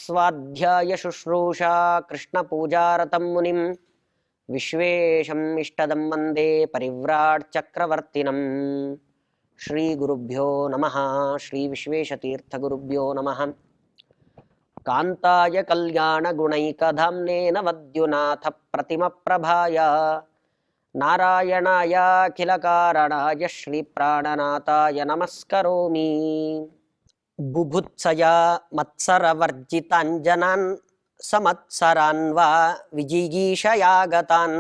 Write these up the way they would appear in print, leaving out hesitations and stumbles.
स्वाध्याय शुश्रूषा कृष्ण पूजारतं मुनिं विश्वेशं इष्टदं वन्दे परिव्राट् चक्रवर्तिनं श्री गुरुभ्यो नमः। श्री विश्वेशतीर्थ गुरुभ्यो नमः। कान्ताय कल्याण गुणैकधाम्ने नवद्युनाथ प्रतिम प्रभाय नारायणाय अखिल कारणाय श्री प्राणनाथाय नमस्करोमि। बुभुत्सया मत्सरवर्जिताञ्जनान् समत्सरान् वा विजिगीषया गतान्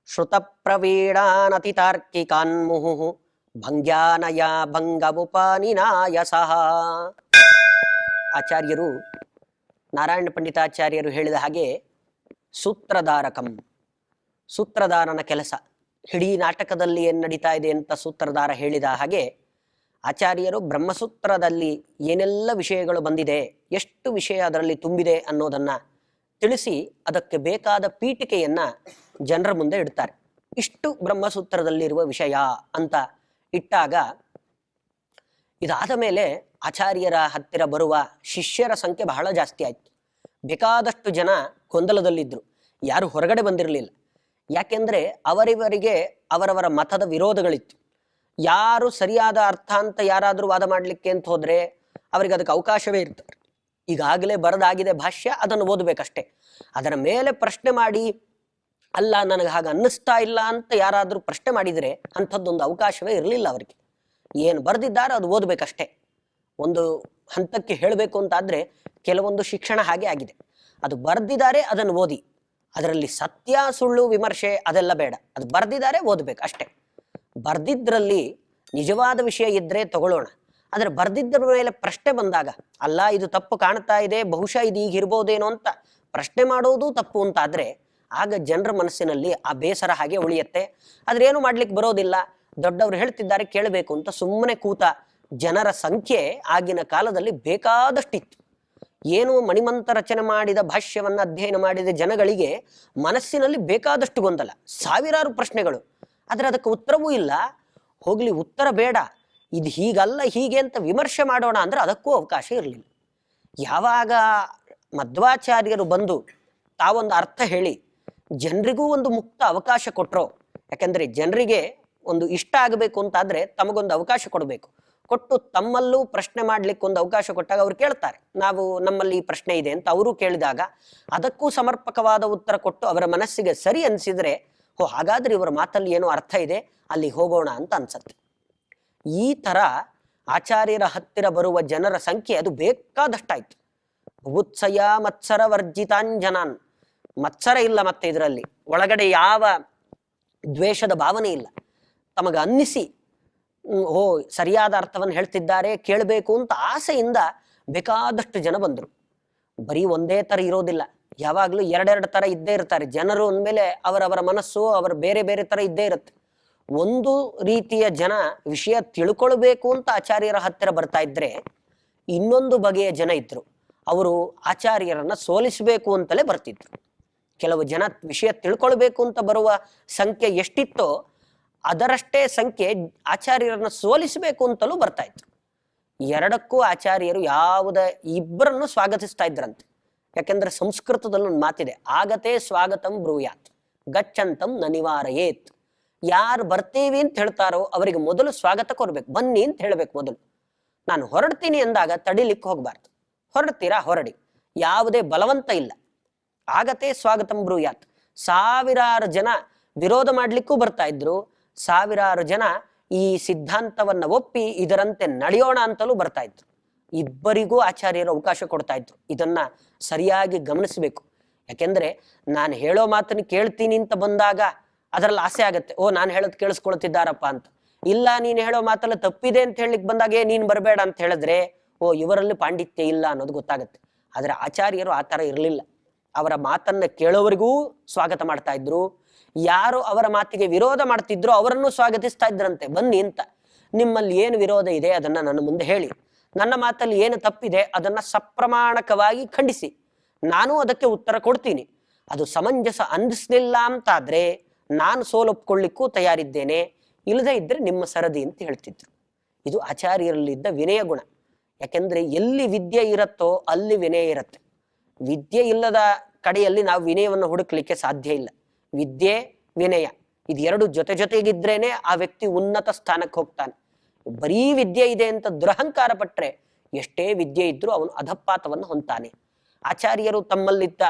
श्रुतप्रवीणान् अतितार्किकान् मुहुः भङ्ग्यानया ಭಂಗಮುಪನಿನಾಯಸಃ। ಆಚಾರ್ಯರು ನಾರಾಯಣ ಪಂಡಿತಾಚಾರ್ಯರು ಹೇಳಿದ ಹಾಗೆ ಸೂತ್ರಧಾರಕಂ, ಸೂತ್ರಧಾರನ ಕೆಲಸ. ಇಡೀ ನಾಟಕದಲ್ಲಿ ಏನು ನಡೀತಾ ಇದೆ ಅಂತ ಸೂತ್ರಧಾರ ಹೇಳಿದ ಹಾಗೆ ಆಚಾರ್ಯರು ಬ್ರಹ್ಮಸೂತ್ರದಲ್ಲಿ ಏನೆಲ್ಲ ವಿಷಯಗಳು ಬಂದಿದೆ, ಎಷ್ಟು ವಿಷಯ ಅದರಲ್ಲಿ ತುಂಬಿದೆ ಅನ್ನೋದನ್ನ ತಿಳಿಸಿ ಅದಕ್ಕೆ ಬೇಕಾದ ಪೀಠಿಕೆಯನ್ನ ಜನರ ಮುಂದೆ ಇಡ್ತಾರೆ. ಇಷ್ಟು ಬ್ರಹ್ಮಸೂತ್ರದಲ್ಲಿರುವ ವಿಷಯ ಅಂತ ಇಟ್ಟಾಗ ಇದಾದ ಮೇಲೆ ಆಚಾರ್ಯರ ಹತ್ತಿರ ಬರುವ ಶಿಷ್ಯರ ಸಂಖ್ಯೆ ಬಹಳ ಜಾಸ್ತಿ ಆಯ್ತು. ಬೇಕಾದಷ್ಟು ಜನ ಗೊಂದಲದಲ್ಲಿದ್ರು, ಯಾರು ಹೊರಗಡೆ ಬಂದಿರಲಿಲ್ಲ. ಯಾಕೆಂದ್ರೆ ಅವರಿವರಿಗೆ ಅವರವರ ಮತದ ವಿರೋಧಗಳಿತ್ತು. ಯಾರು ಸರಿಯಾದ ಅರ್ಥ ಅಂತ ಯಾರಾದ್ರೂ ವಾದ ಮಾಡ್ಲಿಕ್ಕೆ ಅಂತ ಹೋದ್ರೆ ಅವರಿಗೆ ಅದಕ್ಕೆ ಅವಕಾಶವೇ ಇರ್ತಾರೆ. ಈಗಾಗಲೇ ಬರದಾಗಿದೆ ಭಾಷ್ಯ, ಅದನ್ನು ಓದಬೇಕಷ್ಟೇ. ಅದರ ಮೇಲೆ ಪ್ರಶ್ನೆ ಮಾಡಿ ಅಲ್ಲ ನನಗೆ ಹಾಗೆ ಅನ್ನಿಸ್ತಾ ಇಲ್ಲ ಅಂತ ಯಾರಾದ್ರೂ ಪ್ರಶ್ನೆ ಮಾಡಿದರೆ ಅಂಥದ್ದೊಂದು ಅವಕಾಶವೇ ಇರಲಿಲ್ಲ ಅವರಿಗೆ. ಏನು ಬರೆದಿದ್ದಾರೆ ಅದು ಓದಬೇಕಷ್ಟೇ. ಒಂದು ಹಂತಕ್ಕೆ ಹೇಳಬೇಕು ಅಂತಾದ್ರೆ ಕೆಲವೊಂದು ಶಿಕ್ಷಣ ಹಾಗೆ ಆಗಿದೆ. ಅದು ಬರೆದಿದ್ದಾರೆ ಅದನ್ನು ಓದಿ, ಅದರಲ್ಲಿ ಸತ್ಯ ಸುಳ್ಳು ವಿಮರ್ಶೆ ಅದೆಲ್ಲ ಬೇಡ. ಅದು ಬರೆದಿದ್ದಾರೆ ಓದಬೇಕು ಅಷ್ಟೇ. ಬರ್ದಿದ್ರಲ್ಲಿ ನಿಜವಾದ ವಿಷಯ ಇದ್ರೆ ತಗೊಳ್ಳೋಣ. ಆದ್ರೆ ಬರ್ದಿದ್ದರ ಮೇಲೆ ಪ್ರಶ್ನೆ ಬಂದಾಗ ಅಲ್ಲ ಇದು ತಪ್ಪು ಕಾಣ್ತಾ ಇದೆ, ಬಹುಶಃ ಇದು ಈಗ ಇರ್ಬೋದೇನೋ ಅಂತ ಪ್ರಶ್ನೆ ಮಾಡೋದು ತಪ್ಪು ಅಂತಾದ್ರೆ ಆಗ ಜನರ ಮನಸ್ಸಿನಲ್ಲಿ ಆ ಬೇಸರ ಹಾಗೆ ಉಳಿಯತ್ತೆ. ಆದ್ರೆ ಏನು ಮಾಡ್ಲಿಕ್ಕೆ ಬರೋದಿಲ್ಲ. ದೊಡ್ಡವರು ಹೇಳ್ತಿದ್ದಾರೆ ಕೇಳಬೇಕು ಅಂತ ಸುಮ್ಮನೆ ಕೂತ ಜನರ ಸಂಖ್ಯೆ ಆಗಿನ ಕಾಲದಲ್ಲಿ ಬೇಕಾದಷ್ಟಿತ್ತು. ಏನು ಮಣಿಮಂತ ರಚನೆ ಮಾಡಿದ ಭಾಷ್ಯವನ್ನ ಅಧ್ಯಯನ ಮಾಡಿದ ಜನಗಳಿಗೆ ಮನಸ್ಸಿನಲ್ಲಿ ಬೇಕಾದಷ್ಟು ಗೊಂದಲ, ಸಾವಿರಾರು ಪ್ರಶ್ನೆಗಳು. ಆದ್ರೆ ಅದಕ್ಕೆ ಉತ್ತರವೂ ಇಲ್ಲ. ಹೋಗ್ಲಿ ಉತ್ತರ ಬೇಡ, ಇದು ಹೀಗಲ್ಲ ಹೀಗೆ ಅಂತ ವಿಮರ್ಶೆ ಮಾಡೋಣ ಅಂದ್ರೆ ಅದಕ್ಕೂ ಅವಕಾಶ ಇರಲಿಲ್ಲ. ಯಾವಾಗ ಮಧ್ವಾಚಾರ್ಯರು ಬಂದು ತಾವೊಂದು ಅರ್ಥ ಹೇಳಿ ಜನರಿಗೂ ಒಂದು ಮುಕ್ತ ಅವಕಾಶ ಕೊಟ್ರೋ, ಯಾಕಂದ್ರೆ ಜನರಿಗೆ ಒಂದು ಇಷ್ಟ ಆಗಬೇಕು ಅಂತಾದ್ರೆ ತಮಗೊಂದು ಅವಕಾಶ ಕೊಡಬೇಕು. ಕೊಟ್ಟು ತಮ್ಮಲ್ಲೂ ಪ್ರಶ್ನೆ ಮಾಡ್ಲಿಕ್ಕೆ ಒಂದು ಅವಕಾಶ ಕೊಟ್ಟಾಗ ಅವ್ರು ಕೇಳ್ತಾರೆ, ನಾವು ನಮ್ಮಲ್ಲಿ ಈ ಪ್ರಶ್ನೆ ಇದೆ ಅಂತ ಅವರು ಕೇಳಿದಾಗ ಅದಕ್ಕೂ ಸಮರ್ಪಕವಾದ ಉತ್ತರ ಕೊಟ್ಟು ಅವರ ಮನಸ್ಸಿಗೆ ಸರಿ ಅನಿಸಿದ್ರೆ ಹಾಗಾದ್ರೆ ಇವರ ಮಾತಲ್ಲಿ ಏನೋ ಅರ್ಥ ಇದೆ, ಅಲ್ಲಿ ಹೋಗೋಣ ಅಂತ ಅನ್ಸತ್ತೆ. ಈ ತರ ಆಚಾರ್ಯರ ಹತ್ತಿರ ಬರುವ ಜನರ ಸಂಖ್ಯೆ ಅದು ಬೇಕಾದಷ್ಟಾಯ್ತು. ಭುತ್ಸಯ ಮತ್ಸರ ವರ್ಜಿತಾಂಜನಾನ್, ಮತ್ಸರ ಇಲ್ಲ, ಮತ್ತೆ ಇದರಲ್ಲಿ ಒಳಗಡೆ ಯಾವ ದ್ವೇಷದ ಭಾವನೆ ಇಲ್ಲ. ತಮಗೆ ಅನ್ನಿಸಿ ಸರಿಯಾದ ಅರ್ಥವನ್ನು ಹೇಳ್ತಿದ್ದಾರೆ ಕೇಳಬೇಕು ಅಂತ ಆಸೆಯಿಂದ ಬೇಕಾದಷ್ಟು ಜನ ಬಂದರು. ಬರೀ ಒಂದೇ ತರ ಇರೋದಿಲ್ಲ, ಯಾವಾಗ್ಲೂ ಎರಡೆರಡು ತರ ಇದ್ದೇ ಇರ್ತಾರೆ ಜನರು ಅಂದಮೇಲೆ. ಅವರವರ ಮನಸ್ಸು ಅವರ ಬೇರೆ ಬೇರೆ ತರ ಇದ್ದೇ ಇರುತ್ತೆ. ಒಂದು ರೀತಿಯ ಜನ ವಿಷಯ ತಿಳ್ಕೊಳ್ಬೇಕು ಅಂತ ಆಚಾರ್ಯರ ಹತ್ತಿರ ಬರ್ತಾ ಇದ್ರೆ, ಇನ್ನೊಂದು ಬಗೆಯ ಜನ ಇದ್ರು, ಅವರು ಆಚಾರ್ಯರನ್ನ ಸೋಲಿಸಬೇಕು ಅಂತಲೇ ಬರ್ತಿದ್ರು. ಕೆಲವು ಜನ ವಿಷಯ ತಿಳ್ಕೊಳ್ಬೇಕು ಅಂತ ಬರುವ ಸಂಖ್ಯೆ ಎಷ್ಟಿತ್ತೋ ಅದರಷ್ಟೇ ಸಂಖ್ಯೆ ಆಚಾರ್ಯರನ್ನ ಸೋಲಿಸಬೇಕು ಅಂತಲೂ ಬರ್ತಾ ಇದ್ರು. ಎರಡಕ್ಕೂ ಆಚಾರ್ಯರು ಇಬ್ಬರನ್ನು ಸ್ವಾಗತಿಸ್ತಾ ಇದ್ರಂತೆ. ಯಾಕೆಂದ್ರೆ ಸಂಸ್ಕೃತದಲ್ಲಿ ಒಂದು ಮಾತಿದೆ, ಆಗತೆ ಸ್ವಾಗತಂ ಬ್ರೂಯಾತ್ ಗಚ್ಚಂತಂ ನನಿವಾರಯೇತ್. ಯಾರು ಬರ್ತೀವಿ ಅಂತ ಹೇಳ್ತಾರೋ ಅವರಿಗೆ ಮೊದಲು ಸ್ವಾಗತ ಕೊಡ್ಬೇಕು, ಬನ್ನಿ ಅಂತ ಹೇಳ್ಬೇಕು ಮೊದಲು. ನಾನು ಹೊರಡ್ತೀನಿ ಅಂದಾಗ ತಡಿಲಿಕ್ಕೆ ಹೋಗ್ಬಾರ್ದು. ಹೊರಡ್ತೀರಾ ಹೊರಡಿ, ಯಾವುದೇ ಬಲವಂತ ಇಲ್ಲ. ಆಗತೆ ಸ್ವಾಗತಂ ಬ್ರೂಯಾತ್. ಸಾವಿರಾರು ಜನ ವಿರೋಧ ಮಾಡ್ಲಿಕ್ಕೂ ಬರ್ತಾ ಇದ್ರು, ಸಾವಿರಾರು ಜನ ಈ ಸಿದ್ಧಾಂತವನ್ನ ಒಪ್ಪಿ ಇದರಂತೆ ನಡೆಯೋಣ ಅಂತಲೂ ಬರ್ತಾ ಇದ್ರು. ಇಬ್ಬರಿಗೂ ಆಚಾರ್ಯರು ಅವಕಾಶ ಕೊಡ್ತಾ ಇದ್ರು. ಇದನ್ನ ಸರಿಯಾಗಿ ಗಮನಿಸಬೇಕು. ಯಾಕೆಂದ್ರೆ ನಾನು ಹೇಳೋ ಮಾತನ್ನು ಕೇಳ್ತೀನಿ ಅಂತ ಬಂದಾಗ ಅದರಲ್ಲಿ ಆಸೆ ಆಗತ್ತೆ, ನಾನು ಹೇಳೋದು ಕೇಳಿಸ್ಕೊಳ್ತಿದ್ದಾರಪ್ಪ ಅಂತ. ಇಲ್ಲ ನೀನು ಹೇಳೋ ಮಾತಲ್ಲ ತಪ್ಪಿದೆ ಅಂತ ಹೇಳಲಿಕ್ಕೆ ಬಂದಾಗ ನೀನ್ ಬರಬೇಡ ಅಂತ ಹೇಳಿದ್ರೆ ಇವರಲ್ಲಿ ಪಾಂಡಿತ್ಯ ಇಲ್ಲ ಅನ್ನೋದು ಗೊತ್ತಾಗತ್ತೆ. ಆದ್ರೆ ಆಚಾರ್ಯರು ಆ ತರ ಇರಲಿಲ್ಲ. ಅವರ ಮಾತನ್ನ ಕೇಳೋವರಿಗೂ ಸ್ವಾಗತ ಮಾಡ್ತಾ ಇದ್ರು, ಯಾರು ಅವರ ಮಾತಿಗೆ ವಿರೋಧ ಮಾಡ್ತಿದ್ರು ಅವರನ್ನು ಸ್ವಾಗತಿಸ್ತಾ ಇದ್ರಂತೆ. ಬನ್ನಿ ಅಂತ, ನಿಮ್ಮಲ್ಲಿ ಏನು ವಿರೋಧ ಇದೆ ಅದನ್ನ ನನ್ನ ಮುಂದೆ ಹೇಳಿ, ನನ್ನ ಮಾತಲ್ಲಿ ಏನು ತಪ್ಪಿದೆ ಅದನ್ನ ಸಪ್ರಮಾಣಕವಾಗಿ ಖಂಡಿಸಿ, ನಾನು ಅದಕ್ಕೆ ಉತ್ತರ ಕೊಡ್ತೀನಿ. ಅದು ಸಮಂಜಸ ಅನ್ನಿಸ್ಲಿಲ್ಲ ಅಂತಾದ್ರೆ ನಾನು ಸೋಲೊಪ್ಕೊಳ್ಳಿಕ್ಕೂ ತಯಾರಿದ್ದೇನೆ, ಇಲ್ಲದೆ ಇದ್ರೆ ನಿಮ್ಮ ಸರದಿ ಅಂತ ಹೇಳ್ತಿದ್ರು. ಇದು ಆಚಾರ್ಯರಲ್ಲಿದ್ದ ವಿನಯ ಗುಣ. ಯಾಕೆಂದ್ರೆ ಎಲ್ಲಿ ವಿದ್ಯೆ ಇರತ್ತೋ ಅಲ್ಲಿ ವಿನಯ ಇರುತ್ತೆ. ವಿದ್ಯೆ ಇಲ್ಲದ ಕಡೆಯಲ್ಲಿ ನಾವು ವಿನಯವನ್ನು ಹುಡುಕ್ಲಿಕ್ಕೆ ಸಾಧ್ಯ ಇಲ್ಲ. ವಿದ್ಯೆ ವಿನಯ ಇದೆರಡು ಜೊತೆ ಜೊತೆಗಿದ್ರೇನೆ ಆ ವ್ಯಕ್ತಿ ಉನ್ನತ ಸ್ಥಾನಕ್ಕೆ ಹೋಗ್ತಾನೆ. ಬರೀ ವಿದ್ಯೆ ಇದೆ ಅಂತ ದುರಹಂಕಾರ ಪಟ್ರೆ ಎಷ್ಟೇ ವಿದ್ಯೆ ಇದ್ರೂ ಅವನು ಅಧಪಾತವನ್ನು ಹೊಂತಾನೆ. ಆಚಾರ್ಯರು ತಮ್ಮಲ್ಲಿದ್ದ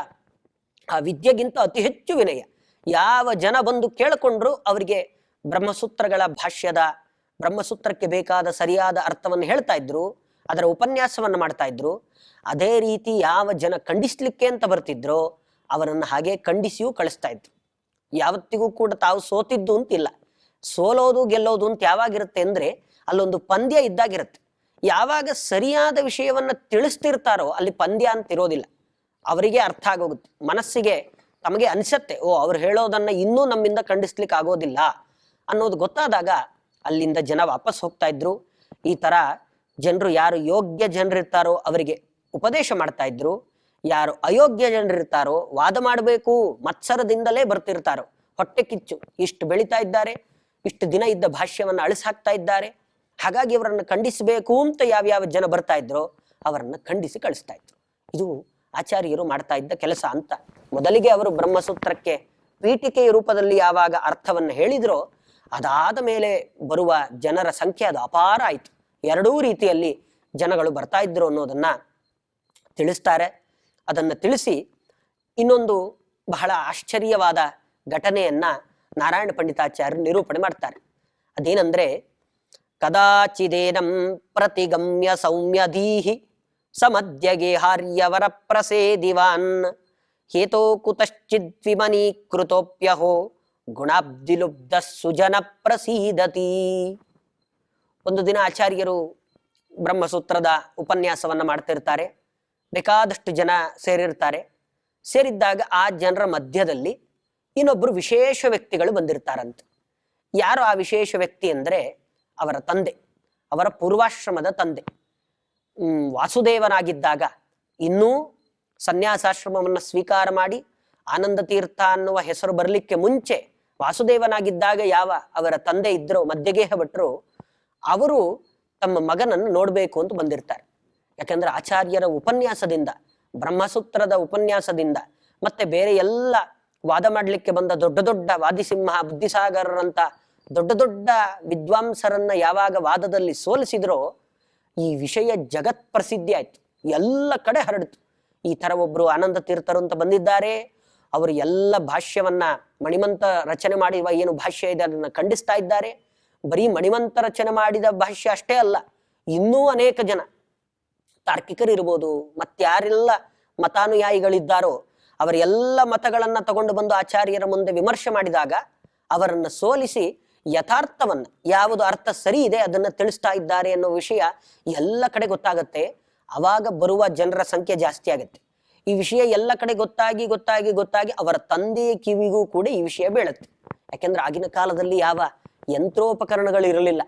ಆ ವಿದ್ಯೆಗಿಂತ ಅತಿ ಹೆಚ್ಚು ವಿನಯ. ಯಾವ ಜನ ಬಂದು ಕೇಳಿಕೊಂಡ್ರು ಅವರಿಗೆ ಬ್ರಹ್ಮಸೂತ್ರಗಳ ಭಾಷ್ಯದ ಬ್ರಹ್ಮಸೂತ್ರಕ್ಕೆ ಬೇಕಾದ ಸರಿಯಾದ ಅರ್ಥವನ್ನು ಹೇಳ್ತಾ ಇದ್ರು, ಅದರ ಉಪನ್ಯಾಸವನ್ನು ಮಾಡ್ತಾ ಇದ್ರು. ಅದೇ ರೀತಿ ಯಾವ ಜನ ಖಂಡಿಸ್ಲಿಕ್ಕೆ ಅಂತ ಬರ್ತಿದ್ರೋ ಅವರನ್ನು ಹಾಗೆ ಖಂಡಿಸಿಯೂ ಕಳಿಸ್ತಾ ಇದ್ರು. ಯಾವತ್ತಿಗೂ ಕೂಡ ತಾವು ಸೋತಿದ್ದು ಅಂತಿಲ್ಲ. ಸೋಲೋದು ಗೆಲ್ಲೋದು ಅಂತ ಯಾವಾಗಿರುತ್ತೆ ಅಂದ್ರೆ ಅಲ್ಲೊಂದು ಪಂದ್ಯ ಇದ್ದಾಗಿರುತ್ತೆ. ಯಾವಾಗ ಸರಿಯಾದ ವಿಷಯವನ್ನ ತಿಳಿಸ್ತಿರ್ತಾರೋ ಅಲ್ಲಿ ಪಂದ್ಯ ಅಂತ ಇರೋದಿಲ್ಲ. ಅವರಿಗೆ ಅರ್ಥ ಆಗೋಗುತ್ತೆ, ಮನಸ್ಸಿಗೆ ತಮಗೆ ಅನ್ಸತ್ತೆ, ಓ ಅವ್ರು ಹೇಳೋದನ್ನ ಇನ್ನೂ ನಮ್ಮಿಂದ ಖಂಡಿಸ್ಲಿಕ್ಕೆ ಆಗೋದಿಲ್ಲ ಅನ್ನೋದು ಗೊತ್ತಾದಾಗ ಅಲ್ಲಿಂದ ಜನ ವಾಪಸ್ ಹೋಗ್ತಾ ಇದ್ರು. ಈ ತರ ಜನರು ಯಾರು ಯೋಗ್ಯ ಜನರಿರ್ತಾರೋ ಅವರಿಗೆ ಉಪದೇಶ ಮಾಡ್ತಾ ಇದ್ರು. ಯಾರು ಅಯೋಗ್ಯ ಜನರಿರ್ತಾರೋ ವಾದ ಮಾಡಬೇಕು ಮತ್ಸರದಿಂದಲೇ ಬರ್ತಿರ್ತಾರೋ, ಹೊಟ್ಟೆ ಕಿಚ್ಚು, ಇಷ್ಟು ಬೆಳೀತಾ ಇದ್ದಾರೆ, ಇಷ್ಟು ದಿನ ಇದ್ದ ಭಾಷ್ಯವನ್ನ ಅಳಿಸಾಕ್ತಾ ಇದ್ದಾರೆ, ಹಾಗಾಗಿ ಅವರನ್ನು ಖಂಡಿಸಬೇಕು ಅಂತ ಯಾವ್ಯಾವ ಜನ ಬರ್ತಾ ಇದ್ರೋ ಅವರನ್ನ ಖಂಡಿಸಿ ಕಳಿಸ್ತಾ ಇದ್ರು. ಇದು ಆಚಾರ್ಯರು ಮಾಡ್ತಾ ಇದ್ದ ಕೆಲಸ ಅಂತ. ಮೊದಲಿಗೆ ಅವರು ಬ್ರಹ್ಮಸೂತ್ರಕ್ಕೆ ಪೀಠಿಕೆಯ ರೂಪದಲ್ಲಿ ಯಾವಾಗ ಅರ್ಥವನ್ನು ಹೇಳಿದ್ರೋ ಅದಾದ ಮೇಲೆ ಬರುವ ಜನರ ಸಂಖ್ಯೆ ಅದು ಅಪಾರ ಆಯಿತು. ಎರಡೂ ರೀತಿಯಲ್ಲಿ ಜನಗಳು ಬರ್ತಾ ಇದ್ರು ಅನ್ನೋದನ್ನ ತಿಳಿಸ್ತಾರೆ. ಅದನ್ನು ತಿಳಿಸಿ ಇನ್ನೊಂದು ಬಹಳ ಆಶ್ಚರ್ಯವಾದ ಘಟನೆಯನ್ನ ನಾರಾಯಣ ಪಂಡಿತಾಚಾರ್ಯರು ನಿರೂಪಣೆ ಮಾಡ್ತಾರೆ. ಅದೇನಂದ್ರೆ, ಕದಾಚಿದೇನಂ ಪ್ರತಿಗಮ್ಯ ಸೌಮ್ಯಧೀಹಿ ಸಮಧ್ಯಗೆ ಹಾರ್ಯವರ ಪ್ರಸೇದಿವಾನ್ ಹೇತೋ ಕುತಶ್ಚಿದ್ವಿಮನೀಕೃತೋಪ್ಯಹೋ ಗುಣಾಬ್ಧಿಲುಬ್ಧ ಸುಜನ ಪ್ರಸೀದತಿ. ಒಂದು ದಿನ ಆಚಾರ್ಯರು ಬ್ರಹ್ಮಸೂತ್ರದ ಉಪನ್ಯಾಸವನ್ನ ಮಾಡ್ತಿರ್ತಾರೆ. ಬೇಕಾದಷ್ಟು ಜನ ಸೇರಿರ್ತಾರೆ. ಸೇರಿದ್ದಾಗ ಆ ಜನರ ಮಧ್ಯದಲ್ಲಿ ಇನ್ನೊಬ್ರು ವಿಶೇಷ ವ್ಯಕ್ತಿಗಳು ಬಂದಿರ್ತಾರಂತೆ. ಯಾರು ಆ ವಿಶೇಷ ವ್ಯಕ್ತಿ ಅಂದ್ರೆ ಅವರ ತಂದೆ, ಅವರ ಪೂರ್ವಾಶ್ರಮದ ತಂದೆ. ವಾಸುದೇವನಾಗಿದ್ದಾಗ, ಇನ್ನೂ ಸನ್ಯಾಸಾಶ್ರಮವನ್ನು ಸ್ವೀಕಾರ ಮಾಡಿ ಆನಂದ ತೀರ್ಥ ಅನ್ನುವ ಹೆಸರು ಬರಲಿಕ್ಕೆ ಮುಂಚೆ ವಾಸುದೇವನಾಗಿದ್ದಾಗ ಯಾವ ಅವರ ತಂದೆ ಇದ್ರೋ ಮಧ್ಯಗೇಹ ಭಟ್ರು, ಅವರು ತಮ್ಮ ಮಗನನ್ನು ನೋಡ್ಬೇಕು ಅಂತ ಬಂದಿರ್ತಾರೆ. ಯಾಕಂದ್ರೆ ಆಚಾರ್ಯರ ಉಪನ್ಯಾಸದಿಂದ, ಬ್ರಹ್ಮಸೂತ್ರದ ಉಪನ್ಯಾಸದಿಂದ, ಮತ್ತೆ ಬೇರೆ ಎಲ್ಲ ವಾದ ಮಾಡ್ಲಿಕ್ಕೆ ಬಂದ ದೊಡ್ಡ ದೊಡ್ಡ ವಾದಿಸಿಂಹ, ಬುದ್ಧಿಸಾಗರರಂತ ದೊಡ್ಡ ದೊಡ್ಡ ವಿದ್ವಾಂಸರನ್ನ ಯಾವಾಗ ವಾದದಲ್ಲಿ ಸೋಲಿಸಿದ್ರೋ ಈ ವಿಷಯ ಜಗತ್ ಪ್ರಸಿದ್ಧಿ ಆಯ್ತು, ಎಲ್ಲ ಕಡೆ ಹರಡಿತು. ಈ ತರ ಒಬ್ರು ಆನಂದ ತೀರ್ಥರು ಅಂತ ಬಂದಿದ್ದಾರೆ, ಅವರು ಎಲ್ಲ ಭಾಷ್ಯವನ್ನ ಮಣಿಮಂತ ರಚನೆ ಮಾಡಿರುವ ಏನು ಭಾಷ್ಯ ಇದೆ ಅದನ್ನ ಖಂಡಿಸ್ತಾ ಇದ್ದಾರೆ. ಬರೀ ಮಣಿಮಂತ ರಚನೆ ಮಾಡಿದ ಭಾಷ್ಯ ಅಷ್ಟೇ ಅಲ್ಲ, ಇನ್ನೂ ಅನೇಕ ಜನ ತಾರ್ಕಿಕರಿರ್ಬೋದು, ಮತ್ತಾರೆಲ್ಲ ಮತಾನುಯಾಯಿಗಳಿದ್ದಾರೋ ಅವರ ಎಲ್ಲ ಮತಗಳನ್ನ ತಗೊಂಡು ಬಂದು ಆಚಾರ್ಯರ ಮುಂದೆ ವಿಮರ್ಶೆ ಮಾಡಿದಾಗ ಅವರನ್ನ ಸೋಲಿಸಿ ಯಥಾರ್ಥವನ್ನ, ಯಾವುದು ಅರ್ಥ ಸರಿ ಇದೆ ಅದನ್ನ ತಿಳಿಸ್ತಾ ಇದ್ದಾರೆ ಅನ್ನೋ ವಿಷಯ ಎಲ್ಲ ಕಡೆ ಗೊತ್ತಾಗತ್ತೆ. ಅವಾಗ ಬರುವ ಜನರ ಸಂಖ್ಯೆ ಜಾಸ್ತಿ ಆಗುತ್ತೆ. ಈ ವಿಷಯ ಎಲ್ಲ ಕಡೆ ಗೊತ್ತಾಗಿ ಗೊತ್ತಾಗಿ ಗೊತ್ತಾಗಿ ಅವರ ತಂದೆಯ ಕಿವಿಗೂ ಕೂಡ ಈ ವಿಷಯ ಬೀಳುತ್ತೆ. ಯಾಕೆಂದ್ರೆ ಆಗಿನ ಕಾಲದಲ್ಲಿ ಯಾವ ಯಂತ್ರೋಪಕರಣಗಳು ಇರಲಿಲ್ಲ,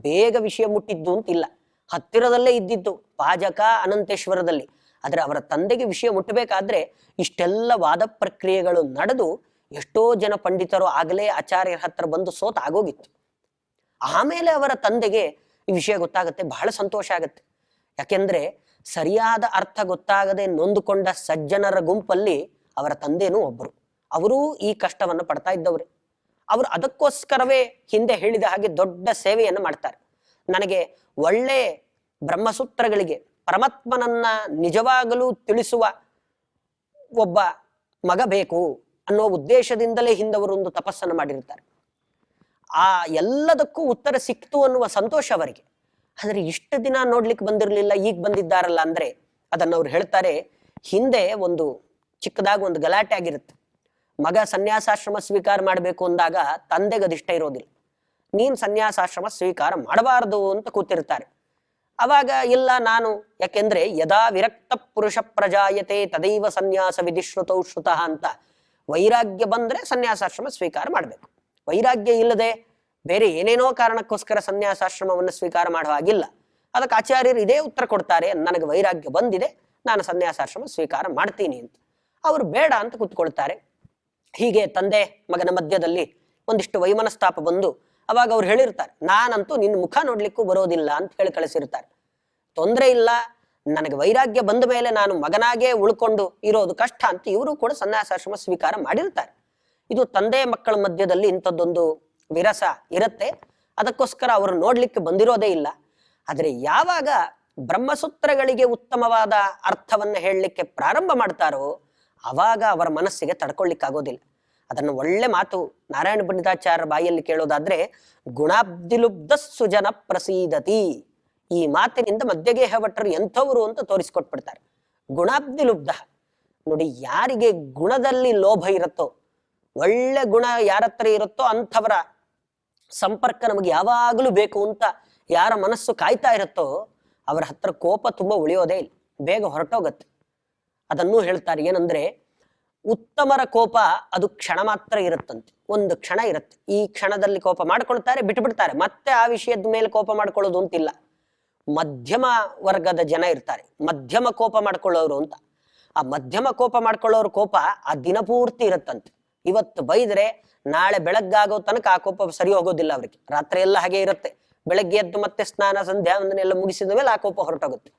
ಬೇಗ ವಿಷಯ ಮುಟ್ಟಿದ್ದು ಅಂತಿಲ್ಲ, ಹತ್ತಿರದಲ್ಲೇ ಇದ್ದಿದ್ದು ಪಾಜಕ ಅನಂತೇಶ್ವರದಲ್ಲಿ. ಆದ್ರೆ ಅವರ ತಂದೆಗೆ ವಿಷಯ ಮುಟ್ಟಬೇಕಾದ್ರೆ ಇಷ್ಟೆಲ್ಲ ವಾದ ಪ್ರಕ್ರಿಯೆಗಳು ನಡೆದು ಎಷ್ಟೋ ಜನ ಪಂಡಿತರು ಆಗಲೇ ಆಚಾರ್ಯರ ಹತ್ರ ಬಂದು ಸೋತ ಆಗೋಗಿತ್ತು. ಆಮೇಲೆ ಅವರ ತಂದೆಗೆ ಈ ವಿಷಯ ಗೊತ್ತಾಗತ್ತೆ, ಬಹಳ ಸಂತೋಷ ಆಗತ್ತೆ. ಯಾಕೆಂದ್ರೆ ಸರಿಯಾದ ಅರ್ಥ ಗೊತ್ತಾಗದೆ ನೊಂದುಕೊಂಡ ಸಜ್ಜನರ ಗುಂಪಲ್ಲಿ ಅವರ ತಂದೆನೂ ಒಬ್ಬರು. ಅವರೂ ಈ ಕಷ್ಟವನ್ನು ಪಡ್ತಾ ಇದ್ದವ್ರೆ. ಅವರು ಅದಕ್ಕೋಸ್ಕರವೇ ಹಿಂದೆ ಹೇಳಿದ ಹಾಗೆ ದೊಡ್ಡ ಸೇವೆಯನ್ನು ಮಾಡ್ತಾರೆ. ನನಗೆ ಒಳ್ಳೆ ಬ್ರಹ್ಮಸೂತ್ರಗಳಿಗೆ ಪರಮಾತ್ಮನನ್ನ ನಿಜವಾಗಲೂ ತಿಳಿಸುವ ಒಬ್ಬ ಮಗ ಬೇಕು ಅನ್ನೋ ಉದ್ದೇಶದಿಂದಲೇ ಹಿಂದವರೊಂದು ತಪಸ್ಸನ್ನು ಮಾಡಿರ್ತಾರೆ. ಆ ಎಲ್ಲದಕ್ಕೂ ಉತ್ತರ ಸಿಕ್ತು ಅನ್ನುವ ಸಂತೋಷ ಅವರಿಗೆ. ಆದ್ರೆ ಇಷ್ಟು ದಿನ ನೋಡ್ಲಿಕ್ಕೆ ಬಂದಿರಲಿಲ್ಲ, ಈಗ ಬಂದಿದ್ದಾರಲ್ಲ ಅಂದ್ರೆ ಅದನ್ನ ಅವ್ರು ಹೇಳ್ತಾರೆ. ಹಿಂದೆ ಒಂದು ಚಿಕ್ಕದಾಗಿ ಒಂದು ಗಲಾಟೆ ಆಗಿರುತ್ತೆ. ಮಗ ಸನ್ಯಾಸಾಶ್ರಮ ಸ್ವೀಕಾರ ಮಾಡಬೇಕು ಅಂದಾಗ ತಂದೆಗೆ ಅದಿಷ್ಟ ಇರೋದಿಲ್ಲ, ನೀನ್ ಸನ್ಯಾಸಾಶ್ರಮ ಸ್ವೀಕಾರ ಮಾಡಬಾರದು ಅಂತ ಕೂತಿರ್ತಾರೆ. ಅವಾಗ ಇಲ್ಲ ನಾನು, ಯಾಕೆಂದ್ರೆ ಯದಾ ವಿರಕ್ತ ಪುರುಷ ಪ್ರಜಾಯತೆ ತದೈವ ಸನ್ಯಾಸ ವಿಧಿಶ್ರುತೌ ಶ್ರುತಃ ಅಂತ. ವೈರಾಗ್ಯ ಬಂದ್ರೆ ಸನ್ಯಾಸಾಶ್ರಮ ಸ್ವೀಕಾರ ಮಾಡಬೇಕು, ವೈರಾಗ್ಯ ಇಲ್ಲದೆ ಬೇರೆ ಏನೇನೋ ಕಾರಣಕ್ಕೋಸ್ಕರ ಸನ್ಯಾಸಾಶ್ರಮವನ್ನು ಸ್ವೀಕಾರ ಮಾಡುವ ಹಾಗಿಲ್ಲ. ಅದಕ್ಕೆ ಆಚಾರ್ಯರು ಇದೇ ಉತ್ತರ ಕೊಡ್ತಾರೆ, ನನಗೆ ವೈರಾಗ್ಯ ಬಂದಿದೆ, ನಾನು ಸನ್ಯಾಸಾಶ್ರಮ ಸ್ವೀಕಾರ ಮಾಡ್ತೀನಿ ಅಂತ. ಅವರು ಬೇಡ ಅಂತ ಕೂತ್ಕೊಳ್ತಾರೆ. ಹೀಗೆ ತಂದೆ ಮಗನ ಮಧ್ಯದಲ್ಲಿ ಒಂದಿಷ್ಟು ವೈಮನಸ್ತಾಪ ಬಂದು ಅವಾಗ ಅವ್ರು ಹೇಳಿರ್ತಾರೆ, ನಾನಂತೂ ನಿನ್ನ ಮುಖ ನೋಡ್ಲಿಕ್ಕೂ ಬರೋದಿಲ್ಲ ಅಂತ ಹೇಳಿ ಕಳಿಸಿರ್ತಾರೆ. ತೊಂದರೆ ಇಲ್ಲ, ನನಗೆ ವೈರಾಗ್ಯ ಬಂದ ಮೇಲೆ ನಾನು ಮಗನಾಗೇ ಉಳ್ಕೊಂಡು ಇರೋದು ಕಷ್ಟ ಅಂತ ಇವರು ಕೂಡ ಸನ್ಯಾಸಾಶ್ರಮ ಸ್ವೀಕಾರ ಮಾಡಿರ್ತಾರೆ. ಇದು ತಂದೆ ಮಕ್ಕಳ ಮಧ್ಯದಲ್ಲಿ ಇಂಥದ್ದೊಂದು ವಿರಸ ಇರುತ್ತೆ. ಅದಕ್ಕೋಸ್ಕರ ಅವರು ನೋಡ್ಲಿಕ್ಕೆ ಬಂದಿರೋದೇ ಇಲ್ಲ. ಆದರೆ ಯಾವಾಗ ಬ್ರಹ್ಮಸೂತ್ರಗಳಿಗೆ ಉತ್ತಮವಾದ ಅರ್ಥವನ್ನ ಹೇಳಲಿಕ್ಕೆ ಪ್ರಾರಂಭ ಮಾಡ್ತಾರೋ ಅವಾಗ ಅವರ ಮನಸ್ಸಿಗೆ ತಡ್ಕೊಳ್ಳಿಕ್ಕಾಗೋದಿಲ್ಲ. ಅದನ್ನು ಒಳ್ಳೆ ಮಾತು ನಾರಾಯಣ ಪಂಡಿತಾಚಾರ್ಯ ಬಾಯಲ್ಲಿ ಕೇಳೋದಾದ್ರೆ, ಗುಣಾಬ್ಧಿಲುಬ್ಧ ಸುಜನ ಪ್ರಸೀದತಿ. ಈ ಮಾತಿನಿಂದ ಮಧ್ಯಗೇಹ ಭಟ್ಟರು ಎಂಥವರು ಅಂತ ತೋರಿಸ್ಕೊಟ್ಬಿಡ್ತಾರೆ. ಗುಣಾಬ್ಧಿಲುಬ್ಧ ನೋಡಿ, ಯಾರಿಗೆ ಗುಣದಲ್ಲಿ ಲೋಭ ಇರುತ್ತೋ, ಒಳ್ಳೆ ಗುಣ ಯಾರತ್ರ ಇರುತ್ತೋ ಅಂಥವರ ಸಂಪರ್ಕ ನಮಗೆ ಯಾವಾಗಲೂ ಬೇಕು ಅಂತ ಯಾರ ಮನಸ್ಸು ಕಾಯ್ತಾ ಇರುತ್ತೋ ಅವರ ಹತ್ರ ಕೋಪ ತುಂಬಾ ಉಳಿಯೋದೇ ಇಲ್ಲ, ಬೇಗ ಹೊರಟೋಗತ್ತೆ. ಅದನ್ನೂ ಹೇಳ್ತಾರೆ. ಏನಂದ್ರೆ, ಉತ್ತಮರ ಕೋಪ ಅದು ಕ್ಷಣ ಮಾತ್ರ ಇರುತ್ತಂತೆ, ಒಂದು ಕ್ಷಣ ಇರುತ್ತೆ. ಈ ಕ್ಷಣದಲ್ಲಿ ಕೋಪ ಮಾಡ್ಕೊಳ್ತಾರೆ, ಬಿಟ್ಬಿಡ್ತಾರೆ, ಮತ್ತೆ ಆ ವಿಷಯದ ಮೇಲೆ ಕೋಪ ಮಾಡ್ಕೊಳ್ಳೋದು ಅಂತಿಲ್ಲ. ಮಧ್ಯಮ ವರ್ಗದ ಜನ ಇರ್ತಾರೆ, ಮಧ್ಯಮ ಕೋಪ ಮಾಡ್ಕೊಳ್ಳೋರು ಅಂತ. ಆ ಮಧ್ಯಮ ಕೋಪ ಮಾಡ್ಕೊಳ್ಳೋರು ಕೋಪ ಆ ದಿನಪೂರ್ತಿ ಇರುತ್ತಂತೆ. ಇವತ್ತು ಬೈದ್ರೆ ನಾಳೆ ಬೆಳಗ್ಗಾಗೋ ತನಕ ಆ ಕೋಪ ಸರಿ ಹೋಗೋದಿಲ್ಲ ಅವ್ರಿಗೆ. ರಾತ್ರಿ ಎಲ್ಲ ಹಾಗೆ ಇರುತ್ತೆ. ಬೆಳಗ್ಗೆ ಎದ್ದು ಮತ್ತೆ ಸ್ನಾನ ಸಂಧ್ಯಾ ವಂದನೆಲ್ಲ ಮುಗಿಸಿದ ಮೇಲೆ ಆ ಕೋಪ ಹೊರಟೋಗುತ್ತೆ.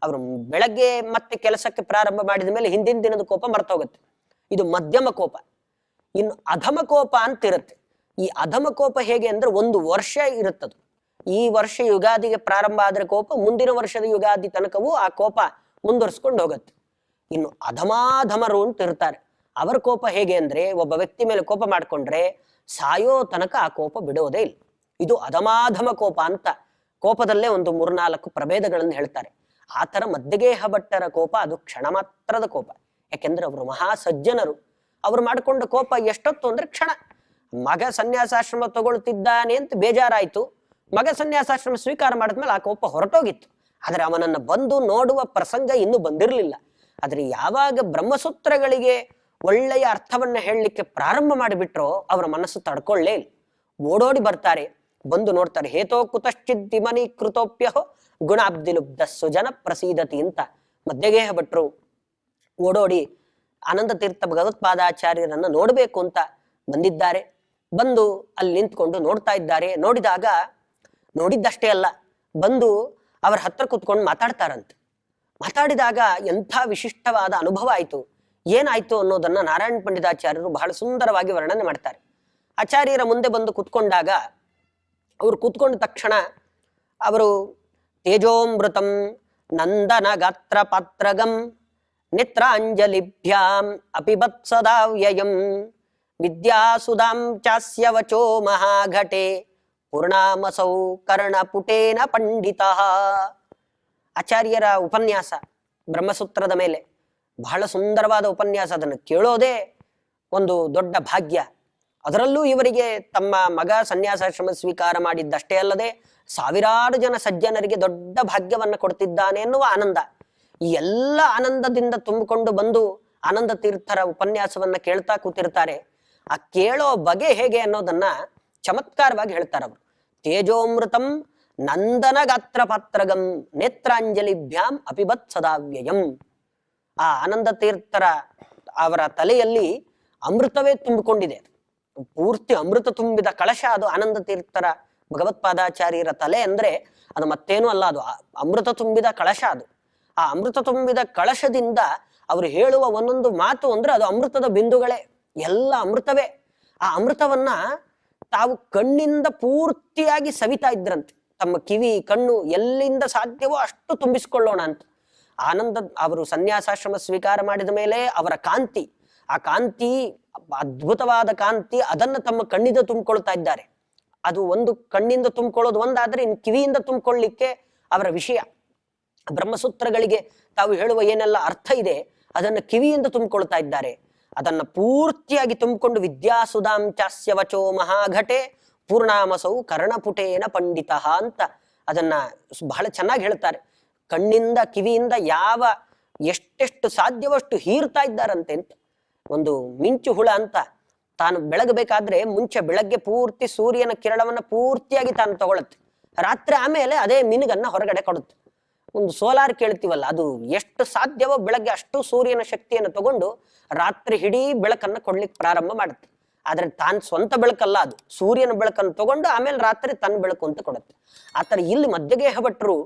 ಅವರು ಬೆಳಗ್ಗೆ ಮತ್ತೆ ಕೆಲಸಕ್ಕೆ ಪ್ರಾರಂಭ ಮಾಡಿದ ಮೇಲೆ ಹಿಂದಿನ ದಿನದ ಕೋಪ ಮರ್ತೋಗುತ್ತೆ. ಇದು ಮಧ್ಯಮ ಕೋಪ. ಇನ್ನು ಅಧಮ ಕೋಪ ಅಂತ ಇರುತ್ತೆ. ಈ ಅಧಮ ಕೋಪ ಹೇಗೆ ಅಂದ್ರೆ, ಒಂದು ವರ್ಷ ಇರುತ್ತದು. ಈ ವರ್ಷ ಯುಗಾದಿಗೆ ಪ್ರಾರಂಭ ಆದ್ರೆ ಕೋಪ ಮುಂದಿನ ವರ್ಷದ ಯುಗಾದಿ ತನಕವೂ ಆ ಕೋಪ ಮುಂದುವರ್ಸ್ಕೊಂಡು ಹೋಗುತ್ತೆ. ಇನ್ನು ಅಧಮಾಧಮರು ಅಂತ ಇರ್ತಾರೆ. ಅವರ ಕೋಪ ಹೇಗೆ ಅಂದ್ರೆ, ಒಬ್ಬ ವ್ಯಕ್ತಿ ಮೇಲೆ ಕೋಪ ಮಾಡ್ಕೊಂಡ್ರೆ ಸಾಯೋ ತನಕ ಆ ಕೋಪ ಬಿಡೋದೇ ಇಲ್ಲ. ಇದು ಅಧಮಾಧಮ ಕೋಪ ಅಂತ ಕೋಪದಲ್ಲೇ ಒಂದು 3-4 ಪ್ರಭೇದಗಳನ್ನು ಹೇಳ್ತಾರೆ. ಆ ತರ ಮಧ್ಯಗೇಹ ಭಟ್ಟರ ಕೋಪ ಅದು ಕ್ಷಣ ಮಾತ್ರದ ಕೋಪ. ಯಾಕೆಂದ್ರೆ ಅವರು ಮಹಾ ಸಜ್ಜನರು. ಅವ್ರು ಮಾಡ್ಕೊಂಡ ಕೋಪ ಎಷ್ಟೊತ್ತು ಅಂದ್ರೆ ಕ್ಷಣ. ಮಗ ಸನ್ಯಾಸಾಶ್ರಮ ತಗೊಳ್ತಿದ್ದಾನೆ ಅಂತ ಬೇಜಾರಾಯ್ತು, ಮಗ ಸನ್ಯಾಸಾಶ್ರಮ ಸ್ವೀಕಾರ ಮಾಡಿದ್ಮೇಲೆ ಆ ಕೋಪ ಹೊರಟೋಗಿತ್ತು. ಆದ್ರೆ ಅವನನ್ನ ಬಂದು ನೋಡುವ ಪ್ರಸಂಗ ಇನ್ನೂ ಬಂದಿರಲಿಲ್ಲ. ಆದ್ರೆ ಯಾವಾಗ ಬ್ರಹ್ಮಸೂತ್ರಗಳಿಗೆ ಒಳ್ಳೆಯ ಅರ್ಥವನ್ನ ಹೇಳಲಿಕ್ಕೆ ಪ್ರಾರಂಭ ಮಾಡಿಬಿಟ್ರೋ ಅವರ ಮನಸ್ಸು ತಡ್ಕೊಳ್ಳೇ ಇಲ್ಲ. ಓಡೋಡಿ ಬರ್ತಾರೆ, ಬಂದು ನೋಡ್ತಾರೆ. ಹೇತೋ ಕುತಶ್ಚಿದ್ದಿಮನಿ ಕೃತೋಪ್ಯಹೋ ಗುಣಾಬ್ಧಿಲುಬ್ಧ ಸುಜನ ಪ್ರಸೀದತಿ ಅಂತ ಮಧ್ಯಗೇಹ ಭಟ್ರು ಓಡೋಡಿ ಆನಂದ ತೀರ್ಥ ಭಗವತ್ಪಾದಾಚಾರ್ಯರನ್ನ ನೋಡ್ಬೇಕು ಅಂತ ಬಂದಿದ್ದಾರೆ. ಬಂದು ಅಲ್ಲಿ ನಿಂತ್ಕೊಂಡು ನೋಡ್ತಾ ಇದ್ದಾರೆ. ನೋಡಿದ್ದಷ್ಟೇ ಅಲ್ಲ, ಬಂದು ಅವರ ಹತ್ರ ಕುತ್ಕೊಂಡು ಮಾತಾಡ್ತಾರಂತೆ. ಮಾತಾಡಿದಾಗ ಎಂಥ ವಿಶಿಷ್ಟವಾದ ಅನುಭವ ಆಯ್ತು, ಏನಾಯ್ತು ಅನ್ನೋದನ್ನ ನಾರಾಯಣ ಪಂಡಿತಾಚಾರ್ಯರು ಬಹಳ ಸುಂದರವಾಗಿ ವರ್ಣನೆ ಮಾಡ್ತಾರೆ. ಆಚಾರ್ಯರ ಮುಂದೆ ಬಂದು ಕುತ್ಕೊಂಡಾಗ ಅವರು ಕುತ್ಕೊಂಡ ತಕ್ಷಣ ಅವರು ತೇಜೋಮೃತಂ ನಂದನ ಗಾತ್ರ ಪಾತ್ರಗಂ ನೇತ್ರಾಂಜಲಿಭ್ಯಾಂ ಅಪಿಬತ್ ಸದಾವ್ಯಯಂ ವಿದ್ಯಾಸುಧಾಂ ಚಾಸ್ಯ ವಚೋ ಮಹಾಘಟೆ ಪೂರ್ಣಾಮಸೌ ಕರ್ಣಪುಟೇನ ಪಂಡಿತಃ. ಆಚಾರ್ಯರ ಉಪನ್ಯಾಸ ಬ್ರಹ್ಮಸೂತ್ರದ ಮೇಲೆ ಬಹಳ ಸುಂದರವಾದ ಉಪನ್ಯಾಸ. ಅದನ್ನು ಕೇಳೋದೇ ಒಂದು ದೊಡ್ಡ ಭಾಗ್ಯ. ಅದರಲ್ಲೂ ಇವರಿಗೆ ತಮ್ಮ ಮಗ ಸನ್ಯಾಸಾಶ್ರಮ ಸ್ವೀಕಾರ ಮಾಡಿದ್ದಷ್ಟೇ ಅಲ್ಲದೆ ಸಾವಿರಾರು ಜನ ಸಜ್ಜನರಿಗೆ ದೊಡ್ಡ ಭಾಗ್ಯವನ್ನ ಕೊಡ್ತಿದ್ದಾನೆ ಎನ್ನುವ ಆನಂದ. ಈ ಎಲ್ಲ ಆನಂದದಿಂದ ತುಂಬಿಕೊಂಡು ಬಂದು ಆನಂದ ತೀರ್ಥರ ಉಪನ್ಯಾಸವನ್ನ ಕೇಳ್ತಾ ಕೂತಿರ್ತಾರೆ. ಆ ಕೇಳೋ ಬಗೆ ಹೇಗೆ ಅನ್ನೋದನ್ನ ಚಮತ್ಕಾರವಾಗಿ ಹೇಳ್ತಾರೆ ಅವರು. ತೇಜೋಮೃತಂ ನಂದನ ಗಾತ್ರ ಪಾತ್ರಗಂ ನೇತ್ರಾಂಜಲಿಭ್ಯಾಂ ಅಪಿಬತ್ ಸದಾವ್ಯಯಂ. ಆ ಆನಂದ ತೀರ್ಥರ ಅವರ ತಲೆಯಲ್ಲಿ ಅಮೃತವೇ ತುಂಬಿಕೊಂಡಿದೆ. ಪೂರ್ತಿ ಅಮೃತ ತುಂಬಿದ ಕಳಶ ಅದು ಆನಂದ ತೀರ್ಥರ ಭಗವತ್ಪಾದಾಚಾರ್ಯರ ತಲೆ ಅಂದ್ರೆ ಅದು ಮತ್ತೇನೂ ಅಲ್ಲ, ಅದು ಅಮೃತ ತುಂಬಿದ ಕಳಶ. ಅದು ಆ ಅಮೃತ ತುಂಬಿದ ಕಳಶದಿಂದ ಅವರು ಹೇಳುವ ಒಂದೊಂದು ಮಾತು ಅಂದ್ರೆ ಅದು ಅಮೃತದ ಬಿಂದುಗಳೇ, ಎಲ್ಲ ಅಮೃತವೇ. ಆ ಅಮೃತವನ್ನ ತಾವು ಕಣ್ಣಿಂದ ಪೂರ್ತಿಯಾಗಿ ಸವಿತಾ ಇದ್ರಂತೆ. ತಮ್ಮ ಕಿವಿ ಕಣ್ಣು ಎಲ್ಲಿಂದ ಸಾಧ್ಯವೋ ಅಷ್ಟು ತುಂಬಿಸಿಕೊಳ್ಳೋಣ ಅಂತ. ಆನಂದ ಅವರು ಸನ್ಯಾಸಾಶ್ರಮ ಸ್ವೀಕಾರ ಮಾಡಿದ ಮೇಲೆ ಅವರ ಕಾಂತಿ, ಆ ಕಾಂತಿ ಅದ್ಭುತವಾದ ಕಾಂತಿ, ಅದನ್ನ ತಮ್ಮ ಕಣ್ಣಿಂದ ತುಂಬಿಕೊಳ್ತಾ ಇದ್ದಾರೆ. ಅದು ಒಂದು ಕಣ್ಣಿಂದ ತುಂಬಿಕೊಳ್ಳೋದು ಒಂದಾದ್ರೆ ಇನ್ನು ಕಿವಿಯಿಂದ ತುಂಬಿಕೊಳ್ಳಿಕ್ಕೆ ಅವರ ವಿಷಯ. ಬ್ರಹ್ಮಸೂತ್ರಗಳಿಗೆ ತಾವು ಹೇಳುವ ಏನೆಲ್ಲ ಅರ್ಥ ಇದೆ ಅದನ್ನ ಕಿವಿಯಿಂದ ತುಂಬಿಕೊಳ್ತಾ ಇದ್ದಾರೆ. ಅದನ್ನ ಪೂರ್ತಿಯಾಗಿ ತುಂಬಿಕೊಂಡು ವಿದ್ಯಾಸುಧಾಂ ಚಾಸ್ಯ ವಚೋ ಮಹಾಘಟೆ ಪೂರ್ಣಾಮಸೌ ಕರ್ಣಪುಟೇನ ಪಂಡಿತಃ ಅಂತ ಅದನ್ನ ಬಹಳ ಚೆನ್ನಾಗಿ ಹೇಳ್ತಾರೆ. ಕಣ್ಣಿಂದ ಕಿವಿಯಿಂದ ಎಷ್ಟೆಷ್ಟು ಸಾಧ್ಯವಷ್ಟು ಹೀರ್ತಾ ಇದ್ದಾರಂತೆ ಅಂತ. ಒಂದು ಮಿಂಚು ಹುಳ ಅಂತ ತಾನು ಬೆಳಗಬೇಕಾದ್ರೆ ಮುಂಚೆ ಬೆಳಗ್ಗೆ ಪೂರ್ತಿ ಸೂರ್ಯನ ಕಿರಣವನ್ನ ಪೂರ್ತಿಯಾಗಿ ತಾನು ತಗೊಳುತ್ತೆ. ರಾತ್ರಿ ಆಮೇಲೆ ಅದೇ ಮಿನುಗನ್ನ ಹೊರಗಡೆ ಕೊಡುತ್ತೆ. ಒಂದು ಸೋಲಾರ್ ಕೇಳ್ತೀವಲ್ಲ, ಅದು ಎಷ್ಟು ಸಾಧ್ಯವೋ ಬೆಳಗ್ಗೆ ಅಷ್ಟು ಸೂರ್ಯನ ಶಕ್ತಿಯನ್ನು ತಗೊಂಡು ರಾತ್ರಿ ಇಡೀ ಬೆಳಕನ್ನ ಕೊಡ್ಲಿಕ್ಕೆ ಪ್ರಾರಂಭ ಮಾಡುತ್ತೆ. ಆದ್ರೆ ತಾನು ಸ್ವಂತ ಬೆಳಕಲ್ಲ, ಅದು ಸೂರ್ಯನ ಬೆಳಕನ್ನು ತಗೊಂಡು ಆಮೇಲೆ ರಾತ್ರಿ ತನ್ನ ಬೆಳಕು ಅಂತ ಕೊಡುತ್ತೆ. ಆತರ ಇಲ್ಲಿ ಮಧ್ಯಗೇಹ ಭಟ್ರು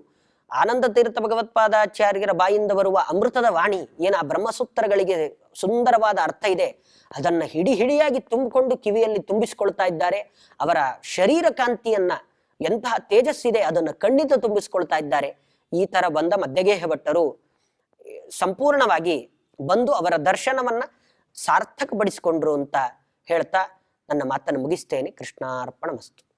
ಆನಂದ ತೀರ್ಥ ಭಗವತ್ಪಾದಾಚಾರ್ಯರ ಬಾಯಿಂದ ಬರುವ ಅಮೃತದ ವಾಣಿ ಏನ ಆ ಬ್ರಹ್ಮಸೂತ್ರಗಳಿಗೆ ಸುಂದರವಾದ ಅರ್ಥ ಇದೆ, ಅದನ್ನ ಹಿಡಿಯಾಗಿ ತುಂಬಿಕೊಂಡು ಕಿವಿಯಲ್ಲಿ ತುಂಬಿಸಿಕೊಳ್ತಾ ಇದ್ದಾರೆ. ಅವರ ಶರೀರ ಕಾಂತಿಯನ್ನ, ಎಂತಹ ತೇಜಸ್ಸಿದೆ ಅದನ್ನು ಖಂಡಿತ ತುಂಬಿಸ್ಕೊಳ್ತಾ ಇದ್ದಾರೆ. ಈ ತರ ಬಂದ ಮಧ್ಯಗೇಹ ಭಟ್ಟರು ಸಂಪೂರ್ಣವಾಗಿ ಬಂದು ಅವರ ದರ್ಶನವನ್ನ ಸಾರ್ಥಕಪಡಿಸಿಕೊಂಡ್ರು ಅಂತ ಹೇಳ್ತಾ ನನ್ನ ಮಾತನ್ನು ಮುಗಿಸ್ತೇನೆ. ಕೃಷ್ಣಾರ್ಪಣಮಸ್ತು.